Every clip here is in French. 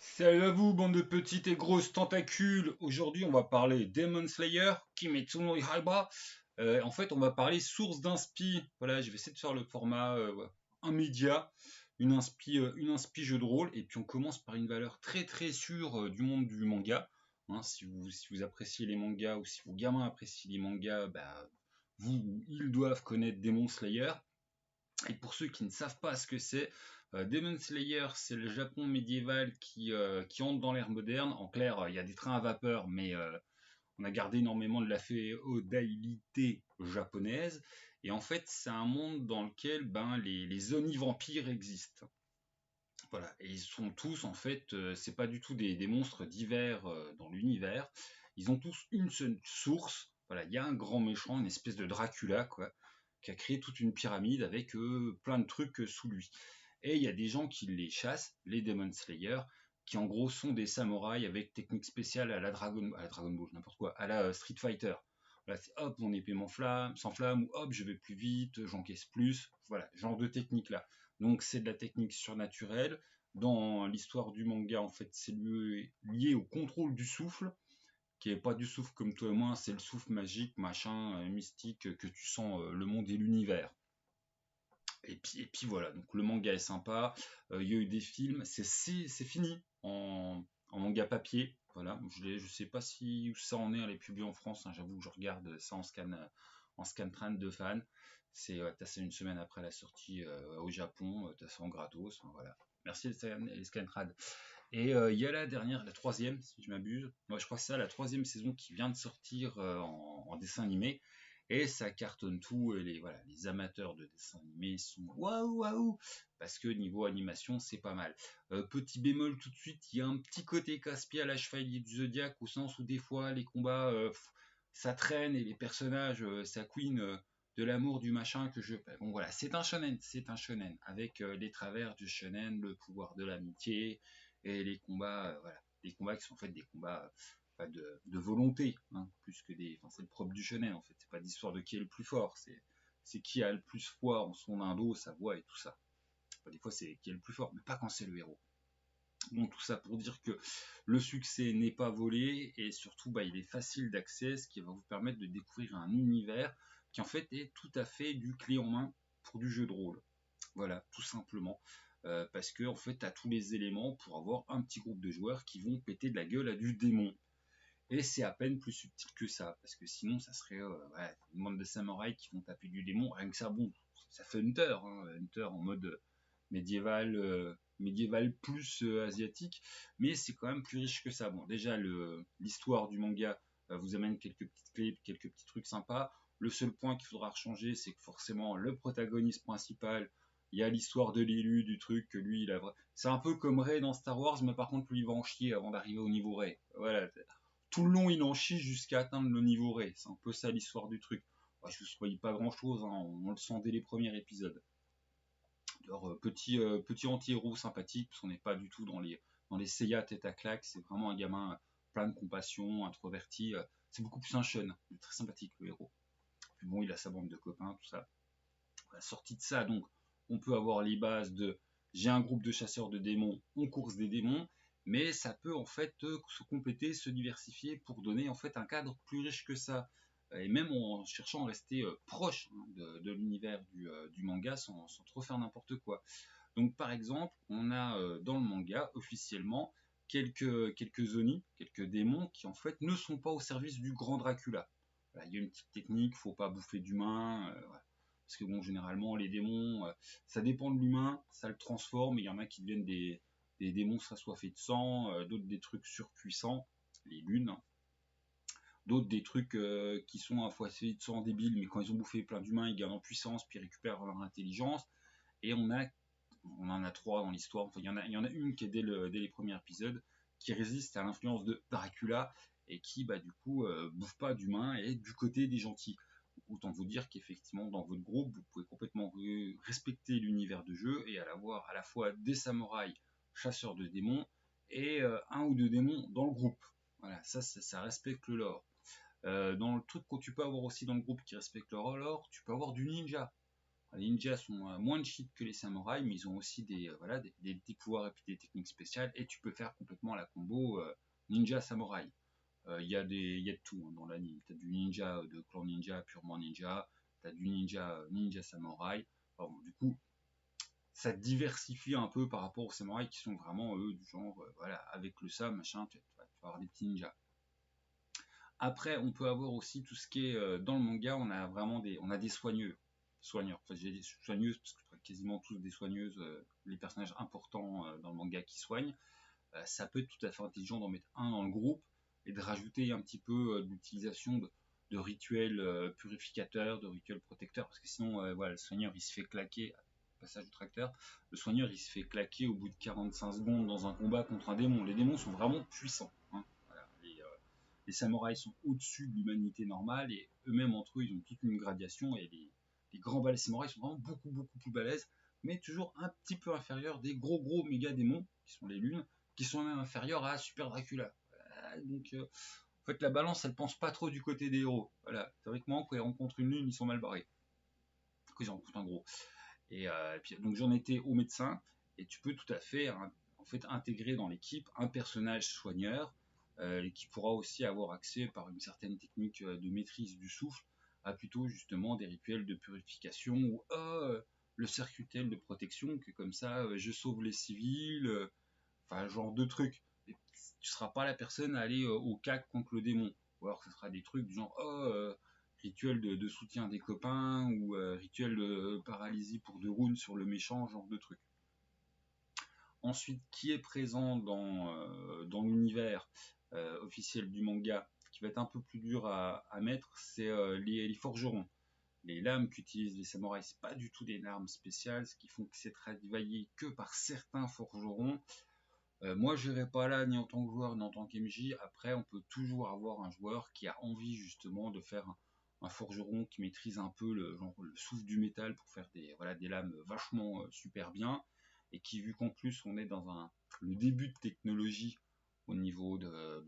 Salut à vous, bande de petites et grosses tentacules. Aujourd'hui, on va parler Demon Slayer, Kimetsu no Yaiba. En fait, on va parler source d'inspi. Voilà, je vais essayer de faire le format un média, une inspi jeu de rôle. Et puis, on commence par une valeur très très sûre du monde du manga. Hein, si vous appréciez les mangas ou si vos gamins apprécient les mangas, bah, vous ou ils doivent connaître Demon Slayer. Et pour ceux qui ne savent pas ce que c'est, Demon Slayer, c'est le Japon médiéval qui entre dans l'ère moderne. En clair, il y a des trains à vapeur, mais on a gardé énormément de la féodalité japonaise. Et en fait, c'est un monde dans lequel les oni-vampires existent. Voilà, et ils sont tous, en fait, c'est pas du tout des monstres divers dans l'univers. Ils ont tous une seule source. Voilà, il y a un grand méchant, une espèce de Dracula, quoi, qui a créé toute une pyramide avec plein de trucs sous lui. Et il y a des gens qui les chassent, les Demon Slayer, qui en gros sont des samouraïs avec techniques spéciales à la Dragon Ball, n'importe quoi, à la Street Fighter. Voilà, c'est hop, mon épée s'enflamme, ou hop, je vais plus vite, j'encaisse plus. Voilà, genre de technique là. Donc c'est de la technique surnaturelle. Dans l'histoire du manga, en fait, c'est lié au contrôle du souffle, qui est pas du souffle comme toi et moi, c'est le souffle magique, machin, mystique, que tu sens le monde et l'univers. Et puis voilà, donc le manga est sympa, il y a eu des films, c'est fini en manga papier, voilà, je sais pas si où ça en est à les publier en France, hein, j'avoue que je regarde ça en scan trend de fan, t'as ça une semaine après la sortie au Japon, t'as ça en gratos, hein, voilà. Merci les scantrad. Et il y a la troisième, si je m'abuse. Moi, je crois que c'est ça, la troisième saison qui vient de sortir en dessin animé. Et ça cartonne tout. Et voilà, les amateurs de dessins animés sont waouh waouh parce que niveau animation, c'est pas mal. Petit bémol tout de suite, il y a un petit côté casse-pied à la Chevalier du Zodiaque au sens où des fois les combats ça traîne et les personnages ça queen de l'amour du machin que je. Bon voilà, c'est un shonen avec les travers du shonen, le pouvoir de l'amitié et les combats, voilà, des combats qui sont en fait des combats de volonté, hein, plus que des. Enfin, c'est le propre du shonen en fait. C'est pas l'histoire de qui est le plus fort, c'est qui a le plus foi en son indo, sa voix et tout ça. Enfin, des fois c'est qui est le plus fort, mais pas quand c'est le héros. Bon, tout ça pour dire que le succès n'est pas volé et surtout il est facile d'accès, ce qui va vous permettre de découvrir un univers qui en fait est tout à fait du clé en main pour du jeu de rôle. Voilà, tout simplement. Parce que en fait, tu as tous les éléments pour avoir un petit groupe de joueurs qui vont péter de la gueule à du démon. Et c'est à peine plus subtil que ça, parce que sinon, ça serait une bande de samouraïs qui vont taper du démon. Rien que ça, bon, ça fait Hunter, hein, Hunter en mode médiéval plus asiatique, mais c'est quand même plus riche que ça. Bon, déjà, l'histoire du manga vous amène quelques petites clés, quelques petits trucs sympas. Le seul point qu'il faudra changer, c'est que forcément, le protagoniste principal, il y a l'histoire de l'élu, du truc, que lui, il a. C'est un peu comme Rey dans Star Wars, mais par contre, lui, il va en chier avant d'arriver au niveau Rey. Voilà. Tout le long, il en chie jusqu'à atteindre le niveau Rey. C'est un peu ça l'histoire du truc. Je vous spoil pas grand chose, hein, on le sent dès les premiers épisodes. Alors, petit anti-héros sympathique, parce qu'on n'est pas du tout dans les Seiya tête à claque, c'est vraiment un gamin plein de compassion, introverti. C'est beaucoup plus un Shun, il est très sympathique le héros. Puis bon, il a sa bande de copains, tout ça. À la sortie de ça, donc, on peut avoir les bases de j'ai un groupe de chasseurs de démons, on course des démons, mais ça peut en fait se compléter, se diversifier pour donner en fait un cadre plus riche que ça. Et même en cherchant à rester proche hein, de l'univers du manga sans trop faire n'importe quoi. Donc par exemple, on a dans le manga officiellement quelques Oni, quelques démons qui en fait ne sont pas au service du grand Dracula. Voilà, il y a une petite technique, faut pas bouffer d'humains. Voilà. Parce que bon, généralement, les démons, ça dépend de l'humain, ça le transforme. Il y en a qui deviennent des monstres assoiffés de sang, d'autres des trucs surpuissants, les lunes. D'autres des trucs qui sont assoiffés de sang débiles, mais quand ils ont bouffé plein d'humains, ils gagnent en puissance, puis ils récupèrent leur intelligence. Et on en a trois dans l'histoire. Enfin, il y en a une qui est dès les premiers épisodes, qui résiste à l'influence de Dracula et qui, du coup, bouffe pas d'humains et est du côté des gentils. Autant vous dire qu'effectivement, dans votre groupe, vous pouvez complètement respecter l'univers de jeu et avoir à la fois des samouraïs chasseurs de démons et un ou deux démons dans le groupe. Voilà, ça respecte le lore. Dans le truc que tu peux avoir aussi dans le groupe qui respecte le lore, tu peux avoir du ninja. Les ninjas sont moins de cheat que les samouraïs, mais ils ont aussi voilà, des pouvoirs et puis des techniques spéciales, et tu peux faire complètement la combo ninja-samouraï. Il y a de tout hein, dans l'anime. Tu as du ninja de clan ninja, purement ninja, tu as du ninja samouraï. Bon, du coup, ça diversifie un peu par rapport aux samouraïs qui sont vraiment, eux, du genre, voilà, avec le ça, machin, tu vas avoir des petits ninjas. Après, on peut avoir aussi tout ce qui est dans le manga, on a vraiment des soigneurs. Enfin, j'ai des soigneuses parce que quasiment tous des soigneuses, les personnages importants dans le manga qui soignent. Ça peut être tout à fait intelligent d'en mettre un dans le groupe et de rajouter un petit peu d'utilisation de rituels purificateurs, de rituels protecteurs, parce que sinon, voilà, le soigneur il se fait claquer. Passage au tracteur, le soigneur il se fait claquer au bout de 45 secondes dans un combat contre un démon. Les démons sont vraiment puissants. Hein. Voilà, les samouraïs sont au-dessus de l'humanité normale et eux-mêmes entre eux ils ont toute une gradation et les grands balais samouraïs sont vraiment beaucoup plus balèzes, mais toujours un petit peu inférieurs des gros méga démons qui sont les lunes, qui sont même inférieurs à Super Dracula. Donc en fait la balance elle pense pas trop du côté des héros. Voilà, théoriquement quand ils rencontrent une lune ils sont mal barrés. Quand ils rencontrent un gros. Et puis donc j'en étais au médecin et tu peux tout à fait en fait intégrer dans l'équipe un personnage soigneur qui pourra aussi avoir accès par une certaine technique de maîtrise du souffle à plutôt justement des rituels de purification ou le circuitel de protection que comme ça je sauve les civils, enfin genre de trucs. Et tu seras pas la personne à aller au CAC contre le démon. Ou alors ce sera des trucs du genre rituel de soutien des copains ou rituel de paralysie pour 2 rounds sur le méchant, genre de trucs. Ensuite, qui est présent dans l'univers officiel du manga, qui va être un peu plus dur à mettre, c'est les forgerons. Les lames qu'utilisent les samouraïs, c'est pas du tout des armes spéciales, ce qui font que c'est travaillé que par certains forgerons. Moi, je n'irai pas là ni en tant que joueur ni en tant qu'MJ. Après, on peut toujours avoir un joueur qui a envie justement de faire un forgeron qui maîtrise un peu le souffle du métal pour faire des lames vachement super bien. Et qui, vu qu'en plus on est dans le début de technologie au niveau de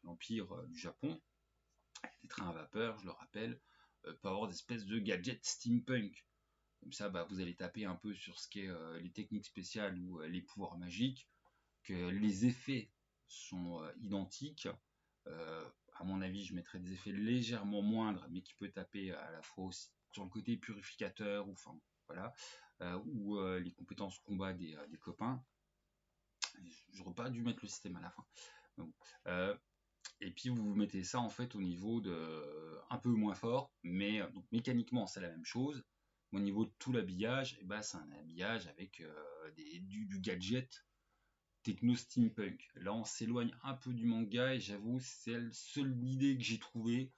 l'Empire du Japon, des trains à vapeur, je le rappelle, peut avoir des espèces de gadgets steampunk. Comme ça, vous allez taper un peu sur ce qu'est les techniques spéciales ou les pouvoirs magiques, que les effets sont identiques. À mon avis, je mettrais des effets légèrement moindres, mais qui peut taper à la fois aussi sur le côté purificateur, ou enfin voilà, ou les compétences combat des copains. J'aurais pas dû mettre le système à la fin. Donc, et puis vous mettez ça en fait au niveau de un peu moins fort, mais donc mécaniquement c'est la même chose. Au niveau de tout l'habillage, c'est un habillage avec du gadget techno-steampunk. Là, on s'éloigne un peu du manga et j'avoue, c'est la seule idée que j'ai trouvée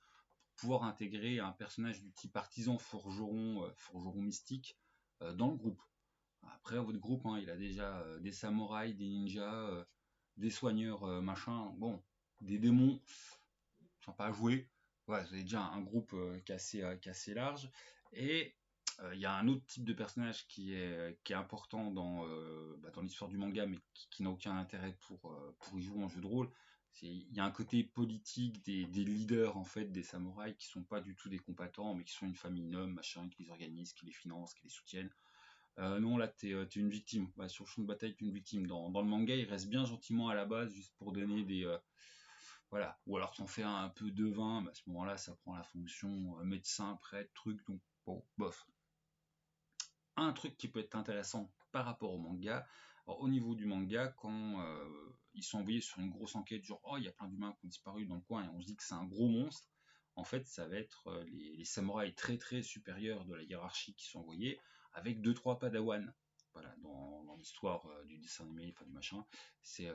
pour pouvoir intégrer un personnage du type artisan forgeron mystique dans le groupe. Après, votre groupe, hein, il a déjà des samouraïs, des ninjas, des soigneurs, machin, bon, des démons, sympa à jouer. Ouais, vous avez déjà un groupe qui est assez large. Et il y a un autre type de personnage qui est important dans l'histoire du manga, mais qui n'a aucun intérêt pour y jouer en jeu de rôle. Il y a un côté politique des leaders en fait des samouraïs qui sont pas du tout des combattants, mais qui sont une famille noble, machin, qui les organise, qui les finance, qui les soutiennent. Non, là, t'es une victime. Sur le champ de bataille, t'es une victime. Dans le manga, il reste bien gentiment à la base, juste pour donner voilà. Ou alors t'en fais un peu devin, à ce moment-là, ça prend la fonction médecin, prêtre, truc, donc bon, bof. Un truc qui peut être intéressant par rapport au manga, alors, au niveau du manga, quand ils sont envoyés sur une grosse enquête, genre oh il y a plein d'humains qui ont disparu dans le coin et on se dit que c'est un gros monstre, en fait ça va être les samouraïs très supérieurs de la hiérarchie qui sont envoyés avec 2-3 padawans. Voilà, dans l'histoire du dessin animé, enfin du machin, c'est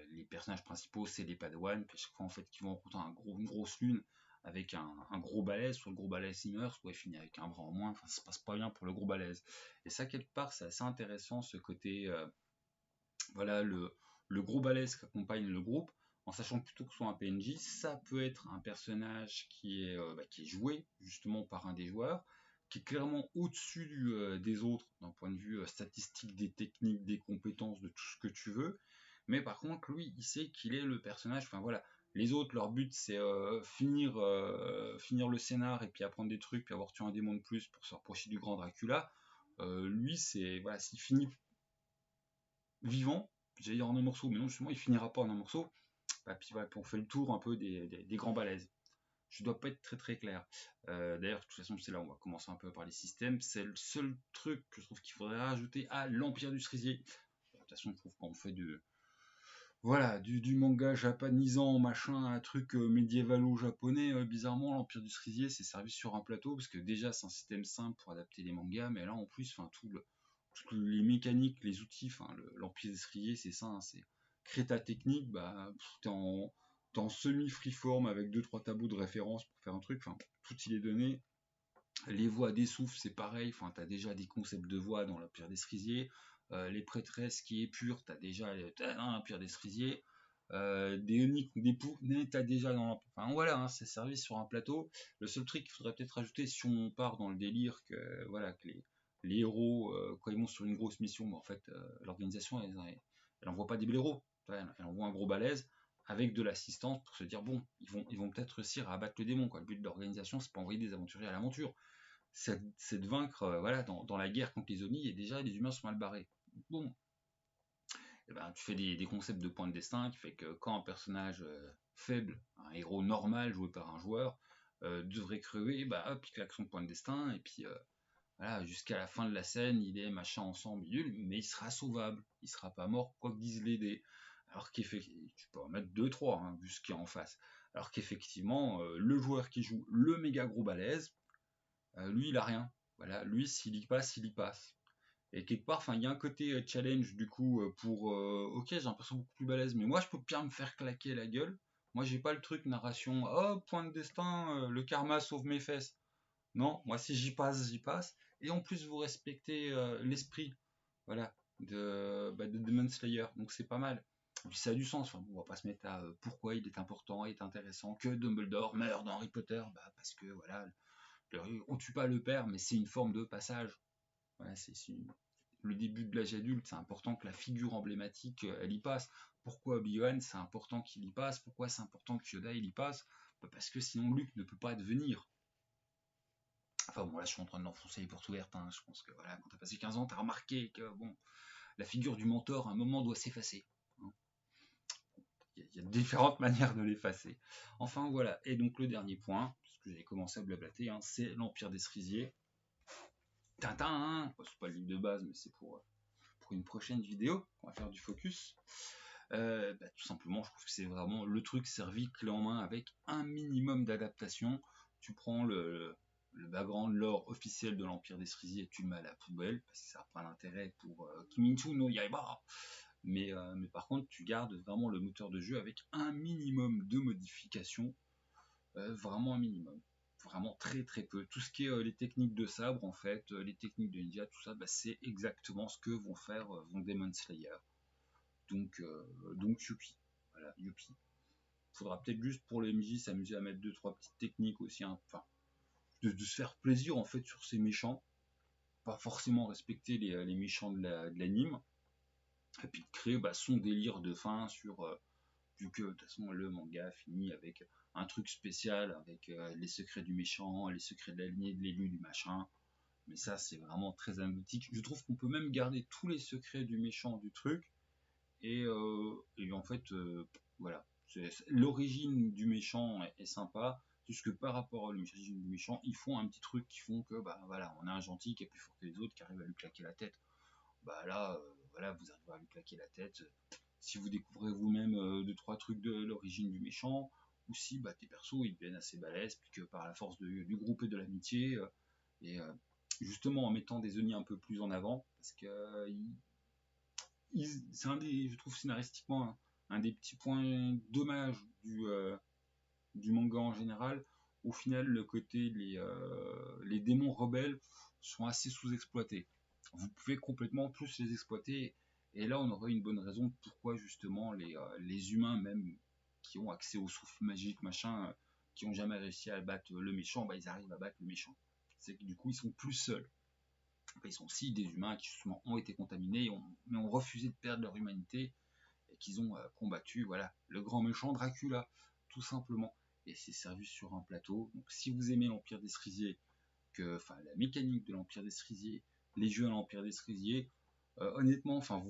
les personnages principaux, c'est les padawans, puis à chaque fois en fait qu'ils vont rencontrer une grosse lune avec un gros balèze, soit le gros balèze il meurt, soit il finit avec un bras en moins, enfin ça se passe pas bien pour le gros balèze. Et ça quelque part c'est assez intéressant ce côté voilà le gros balèze qui accompagne le groupe, en sachant que plutôt que ce soit un PNJ, ça peut être un personnage qui est joué justement par un des joueurs, qui est clairement au-dessus des autres d'un point de vue statistique, des techniques, des compétences, de tout ce que tu veux. Mais par contre, lui, il sait qu'il est le personnage, enfin voilà, Les autres, leur but, c'est finir le scénar et puis apprendre des trucs, puis avoir tué un démon de plus pour se rapprocher du grand Dracula. Lui, c'est voilà, s'il finit vivant, j'allais dire en un morceau, mais non, justement, il finira pas en un morceau. Bah, puis voilà, puis on fait le tour un peu des grands balaises. Je dois pas être très très clair. D'ailleurs, de toute façon, c'est là où on va commencer un peu par les systèmes. C'est le seul truc que je trouve qu'il faudrait rajouter à l'Empire du Cerisier. De toute façon, je trouve qu'on fait voilà, du manga japonisant, machin, un truc médiévalo-japonais, bizarrement, l'Empire du Cerisier, c'est servi sur un plateau, parce que déjà, c'est un système simple pour adapter les mangas, mais là, en plus, enfin, toutes les mécaniques, les outils, enfin, l'Empire du Cerisier, c'est ça, hein, c'est créer ta technique, bah, t'es en semi-freeform avec deux trois tableaux de référence pour faire un truc, enfin, tout il est donné. Les voix des souffles, c'est pareil, enfin, t'as déjà des concepts de voix dans l'Empire des Cerisier. Les prêtresses qui est pure, t'as déjà dans l'Empire des Cerisier. Des eunuques ou des poupées, t'as déjà dans l'Empire. Enfin voilà, hein, c'est servi sur un plateau. Le seul truc qu'il faudrait peut-être rajouter si on part dans le délire que, voilà, que les héros, quand ils montent sur une grosse mission, bah, en fait, l'organisation, elle envoie pas des blaireaux, elle envoie un gros balèze avec de l'assistance pour se dire bon, ils vont peut-être réussir à abattre le démon, quoi. Le but de l'organisation, c'est pas envoyer des aventuriers à l'aventure, c'est de vaincre, voilà, dans la guerre contre les Oni, et déjà les humains sont mal barrés. Bon, et ben, tu fais des concepts de points de destin qui fait que quand un personnage faible, un héros normal joué par un joueur, devrait crever, bah hop, il claque son point de destin, et puis voilà, jusqu'à la fin de la scène, il est machin ensemble, bidule, mais il sera sauvable, il sera pas mort, quoi que disent les dés. Alors qu'effectivement, tu peux en mettre 2-3, hein, vu ce qu'il y a en face. Alors qu'effectivement, le joueur qui joue le méga gros balèze, lui, il a rien. Voilà, lui, s'il y passe, il y passe. Et quelque part, enfin, il y a un côté challenge du coup pour ok, j'ai l'impression beaucoup plus balèze, mais moi je peux bien me faire claquer la gueule. Moi j'ai pas le truc narration, oh point de destin, le karma sauve mes fesses. Non, moi si j'y passe, j'y passe. Et en plus vous respectez l'esprit, voilà, de Demon Slayer, donc c'est pas mal. Et puis ça a du sens, enfin, on va pas se mettre à pourquoi il est important, il est intéressant que Dumbledore meurt dans Harry Potter, bah parce que voilà, on tue pas le père, mais c'est une forme de passage. Voilà, le début de l'âge adulte, c'est important que la figure emblématique, elle y passe. Pourquoi Obi-Wan, c'est important qu'il y passe? Pourquoi c'est important que Yoda, il y passe? Bah, parce que sinon Luke ne peut pas devenir. Enfin bon, là je suis en train d'enfoncer les portes ouvertes, hein. Je pense que voilà, quand t'as passé 15 ans, t'as remarqué que bon, la figure du mentor, à un moment, doit s'effacer, hein. Il y a différentes manières de l'effacer. Enfin voilà, et donc le dernier point, parce que j'avais commencé à blablater, hein, c'est l'Empire des Cerisiers. Tintin, hein, c'est pas le livre de base, mais c'est pour une prochaine vidéo, on va faire du focus. Bah, tout simplement, je trouve que c'est vraiment le truc servi clé en main avec un minimum d'adaptation. Tu prends le background lore officiel de l'Empire des Cerisiers et tu le mets à la poubelle parce que ça n'a pas d'intérêt pour Kimitsu no Yaiba. Mais par contre, tu gardes vraiment le moteur de jeu avec un minimum de modifications, vraiment un minimum. Vraiment très très peu. Tout ce qui est les techniques de sabre, en fait, les techniques de ninja, tout ça, bah, c'est exactement ce que vont faire vont Demon Slayer. Donc youpi. Voilà, youpi. Faudra peut-être juste pour les MJ s'amuser à mettre deux trois petites techniques aussi, hein. Enfin, de se faire plaisir en fait sur ces méchants, pas forcément respecter les méchants de l'anime, et puis de créer son délire de fin sur vu que de toute façon le manga finit avec un truc spécial avec les secrets du méchant, les secrets de la lignée de l'élu du machin. Mais ça c'est vraiment très anecdotique. Je trouve qu'on peut même garder tous les secrets du méchant du truc et en fait, voilà. L'origine du méchant est sympa, juste que par rapport à l'origine du méchant, ils font un petit truc qui font que, bah voilà, on a un gentil qui est plus fort que les autres, qui arrive à lui claquer la tête. Bah là, voilà, vous arrivez à lui claquer la tête. Si vous découvrez vous-même deux, trois trucs de l'origine du méchant, ou si bah, tes persos ils deviennent assez balèzes, puis que par la force du groupe et de l'amitié, et justement en mettant des Oni un peu plus en avant, parce que c'est un des, je trouve scénaristiquement un des petits points dommages du manga en général. Au final, le côté les démons rebelles sont assez sous-exploités. Vous pouvez complètement plus les exploiter, et là on aurait une bonne raison de pourquoi justement les humains même qui ont accès au souffle magique machin, qui ont jamais réussi à battre le méchant, bah, ils arrivent à battre le méchant. C'est que du coup ils sont plus seuls. Ils sont aussi des humains qui justement ont été contaminés, mais ont refusé de perdre leur humanité et qu'ils ont combattu voilà, le grand méchant Dracula. tout simplement. Et c'est servi sur un plateau. Donc si vous aimez l'Empire des Cerisiers, enfin la mécanique de l'Empire des Cerisiers, les jeux à l'Empire des Cerisiers, honnêtement, enfin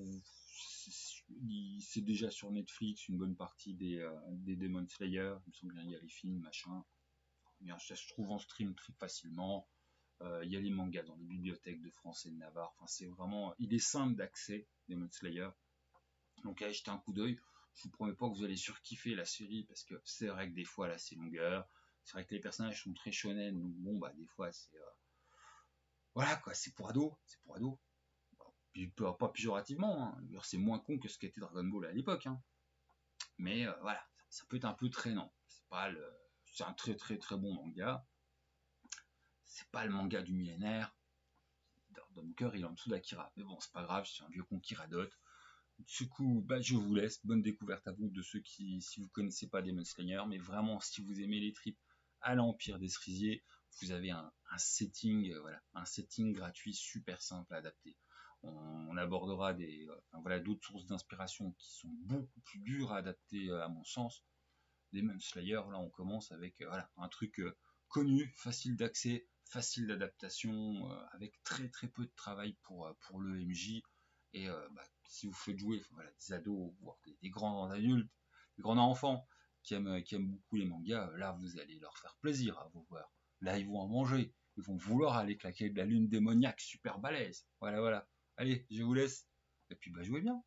c'est déjà sur Netflix une bonne partie des Demon Slayer. Il me semble bien il y a les films, machin. Bien, ça se trouve en stream très facilement. Il y a les mangas dans les bibliothèques de France et de Navarre. Enfin, c'est vraiment, il est simple d'accès, Demon Slayer. Donc allez jeter un coup d'œil. Je vous promets pas que vous allez surkiffer la série parce que c'est vrai que des fois là c'est longueur. C'est vrai que les personnages sont très shonen, donc bon bah des fois c'est voilà quoi, c'est pour ados, c'est pour ados. Puis pas péjorativement, hein. C'est moins con que ce qu'était Dragon Ball à l'époque, hein. Mais voilà, ça peut être un peu traînant. C'est un très très très bon manga. C'est pas le manga du millénaire. Dans mon cœur, il est en dessous d'Akira. Mais bon, c'est pas grave, je suis un vieux con qui radote. Du coup, bah, je vous laisse. Bonne découverte à vous de ceux qui, si vous connaissez pas Demon Slayer, mais vraiment, si vous aimez les tripes à l'Empire des Cerisiers, vous avez un setting, voilà, un setting gratuit super simple à adapter. On abordera voilà, d'autres sources d'inspiration qui sont beaucoup plus dures à adapter à mon sens. Demon Slayer, là, on commence avec voilà, un truc connu, facile d'accès, facile d'adaptation, avec très très peu de travail pour le MJ. Et bah, si vous faites jouer voilà, des ados, voire des grands adultes, des grands enfants qui aiment beaucoup les mangas, là vous allez leur faire plaisir à vous voir. Là ils vont en manger, ils vont vouloir aller claquer de la lune démoniaque super balèze. Voilà, voilà. Allez, je vous laisse. Et puis bah jouez bien.